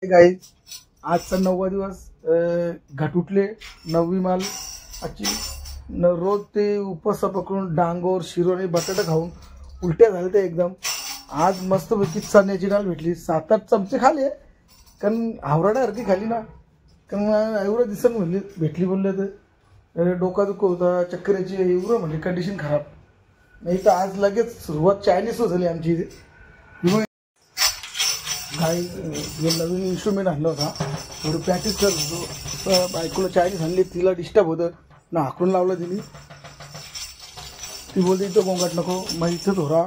Guys आजचा 9वा दिवस घाट उठले 9वी माल आजची रोज ते उपवास पकडून डांगोर शिरोणी बटाटा खाऊन उलट्या झाल्या ते एकदम. आज मस्तपैकी चण्याची डाळ भेटली 7-8 चमचे खाले कारण हावराड्यासारखी खाली ना कारण एवढं दिसन म्हणली भेटली बोलले तर डोका दुख होता चक्कराची एवढं म्हणजे कंडिशन खराब नाही तर आज लगेच सुरुवात चायनीज झाली आमची इथे. काही जे नवीन इन्स्ट्रुमेंट आणला होता थोडं प्रॅक्टिस करत होतो बायकोला चायनीज आणली तिला डिस्टर्ब होतं ना हाकून लावलं तिने ती बोलते इथं गोंगाट नको मग इथं थोडा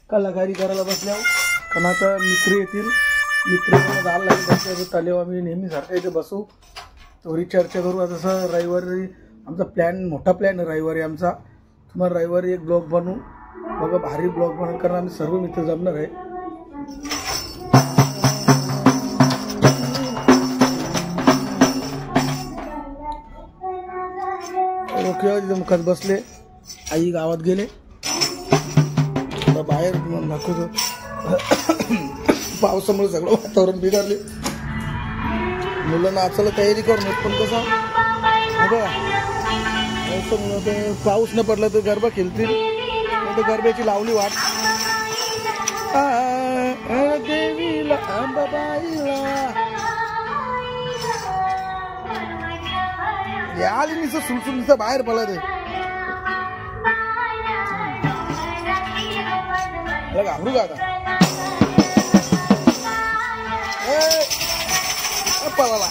कलाकारी करायला बसल्यावर कारण आता मित्र येतील मित्र जायला लागेल आल्यावर आम्ही नेहमीसारखं इथे बसू थोडी चर्चा करू. आता तसं रविवारी आमचा प्लॅन मोठा प्लॅन आहे रविवारी आमचा. तुम्हाला रविवारी एक ब्लॉग बनवू बघा भारी ब्लॉग बनवू कारण आम्ही सर्व मित्र जमणार आहे. मुखात बसले आई गावात गेले बाहेर दाखवतो पावसामुळे सगळं वातावरण बिघडले मुलं नाचायला तयारी करून पण कसं बघा पावसामुळे पाऊस न पडला तर गरबा खेळतील तर गरब्याची लावली वाट देवीला अंबाबाईला आली निसं सुलसून निसं बाहेर पडला ते घाबरू का आता पळाला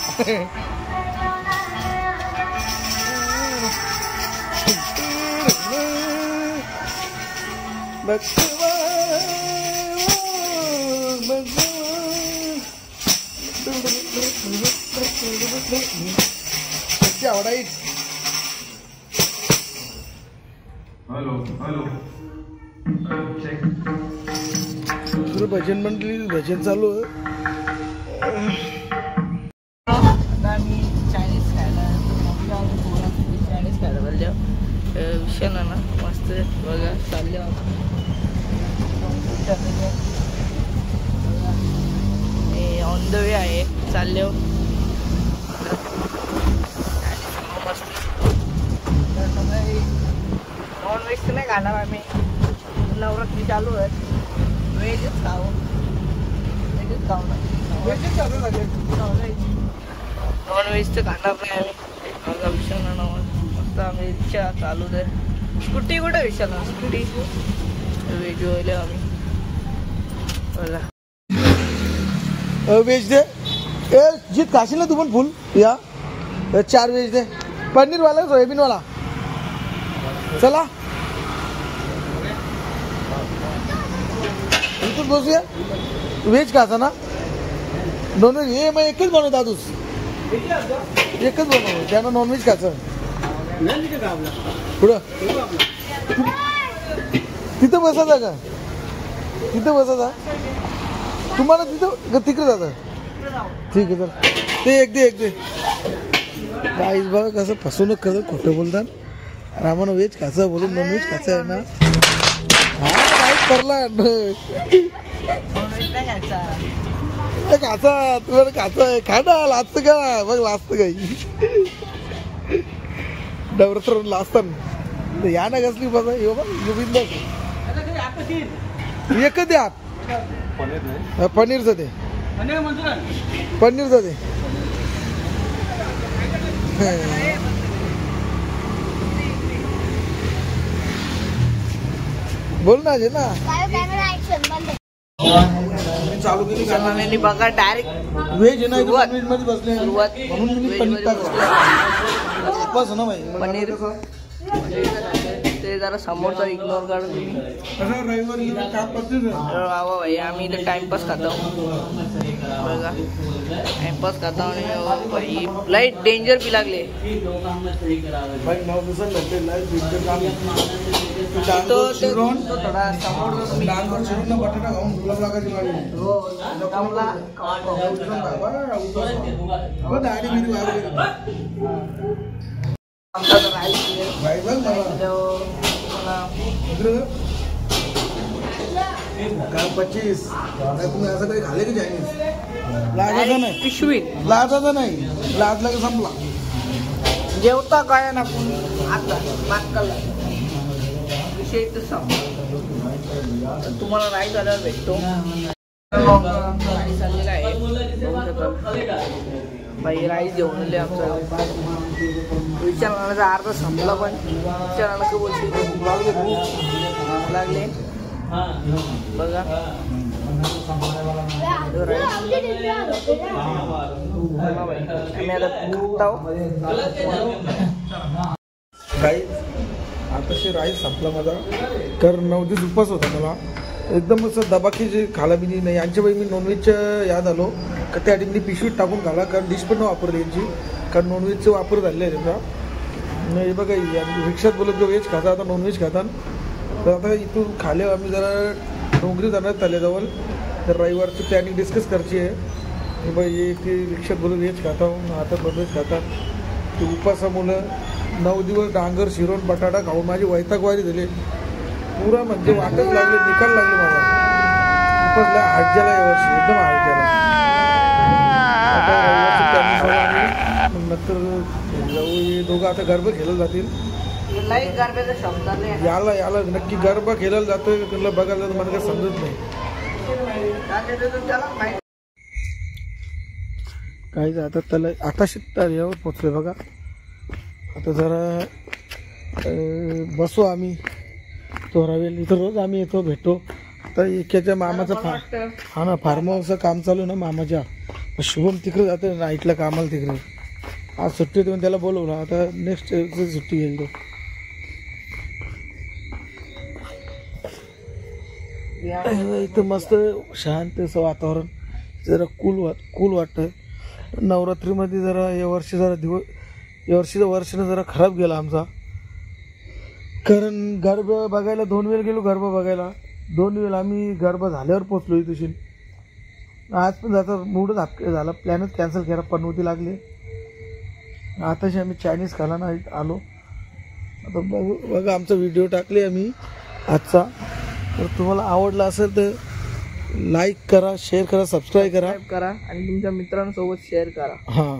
भजन मंडळी भजन चालू आम्ही चायनीज खायला चायनीज खायला पाहिजे विषय ना मस्त बघा चालले ऑन द वे आहे चालले मस्त. नॉन व्हेज नाही खाणार आम्ही नवरात्री चालू आहे व्हेजच खाऊ व्हेजच खाऊ ना नॉन व्हेज तर खाणार नाही आम्ही माझा विषय ना मस्त आम्ही रिक्षा चालू दे स्कूटी कुठे विषय ना स्कूटी व्हेज होईल आम्ही बघा व्हेज दे ए जीत खाशील ना तू पण फुल या 4 व्हेज दे पनीर वाला सोयाबीन वाला चला इथून बसूया व्हेज खायचा ना नॉनव्हेज हे मग एकच बनवता तूच एकच बनव त्यानं नॉनव्हेज खायचं पुढं तिथं बसायचा का तिथं बसायचा तुम्हाला तिथं तिकडे जातं ठीक आहे तर ते एक दे काहीच बघा कसं फसवणूक करत खोटं बोलतात आम्हाला व्हेज खायचं बोलून नॉनव्हेज खायचं आहे ना करला खाचा तुला खाचा खाना लाचत का बघ लाचत काही नवरात्र लाचतात या ना कसली बघा यो गोविंद एकच द्या पनीरचं ते पनीरचं ते बोल ना जे ना चालू केली बघा डायरेक्ट व्हेज ना मध्ये बसले म्हणून मी पनीर टाकलं ना पनीर ते जरा समोरचा इग्नोर करा रविवारी भाई आम्ही इथे टाइमपास खातो बघा टाइमपास खातो आणि लाईट डेंजर बी लागले थोडा समोर बटाटा खाऊन गुलाब लागायची आमचा तर राईस काय 25 काय तुम्ही असं काही खाले की चायनीज लाजायचं नाही पिशवी लाजायचं नाही लाजला की संपला जेवता काय ना आता बातकाला विषय तर संपला तुम्हाला राईस आल्यावर भेटतो राईस आलेला आहे बाई राईस घेऊन आले आमचा विचारणाचा अर्धा संपला पण विचारणाला का बोलते भूक लागले बघा काही आताशी राईस संपला माझा कारण 9 दिवस उपवास होता मला एकदम असं दबाकी जे खाला बी नाही यांच्या बाई मी नॉनव्हेजच्या याद आलो का त्या मी पिशवीत टाकून खाला कारण डिश पण वापरली यांची कारण नॉनव्हेजचं वापर झाले आहे त्यांचा नाही बघा रिक्षात बोलत जो व्हेज खाता आता नॉनव्हेज खातात तर आता इथून खाले आम्ही जरा डोंगरी जाणार तल्याजवळ तर रविवारची प्लॅनिंग डिस्कस करायची आहे बाई ये ते रिक्षात बोलत व्हेज खाता आता नॉनव्हेज खातात ते उपासामुळं 9 दिवस डांगर शिरोन बटाटा खाऊन माझी वैतागवारी झाली पुरा म्हणजे वाटच लागले निकाल लागले माझा उपासला हाट गेला यावर्षी एकदम हाट गेला आता रविवारची प्लॅनिंग नंतर जाऊ दोघं आता गरबा खेळले जातील याला नक्की गरबा खेळायला जातोय बघायला मला काही समजत नाही काही आता त्याला आता शिकता यावर पोचलोय बघा आता जरा बसू आम्ही तोरावेल इथं रोज आम्ही येतो भेटतो तर एकाच्या मामाचा हा ना फार्म हाऊसचं काम चालू ना मामाच्या शुभम तिकडे जातो नाईटला कामाला तिकडे आज सुट्टी देऊन त्याला बोलवलं आता नेक्स्ट सुट्टी घेईल तो इथं मस्त शांत असं वातावरण जरा कूल वाटतं नवरात्रीमध्ये जरा यावर्षी यावर्षीचं वर्षानं जरा खराब गेला आमचा कारण गरबा बघायला 2 वेळ गेलो गरबा बघायला 2 वेळ आम्ही गरबा झाल्यावर पोचलो इथून आज पण जाता मूडच झाला प्लॅनच कॅन्सल केला पनवती लागली आताशी आम्ही चायनीज खाला ना आलो आता बघा आमचा व्हिडिओ टाकले आम्ही आजचा तर तुम्हाला आवडला असेल तर लाईक करा शेअर करा सबस्क्राईब करा आणि तुमच्या मित्रांसोबत शेअर करा हां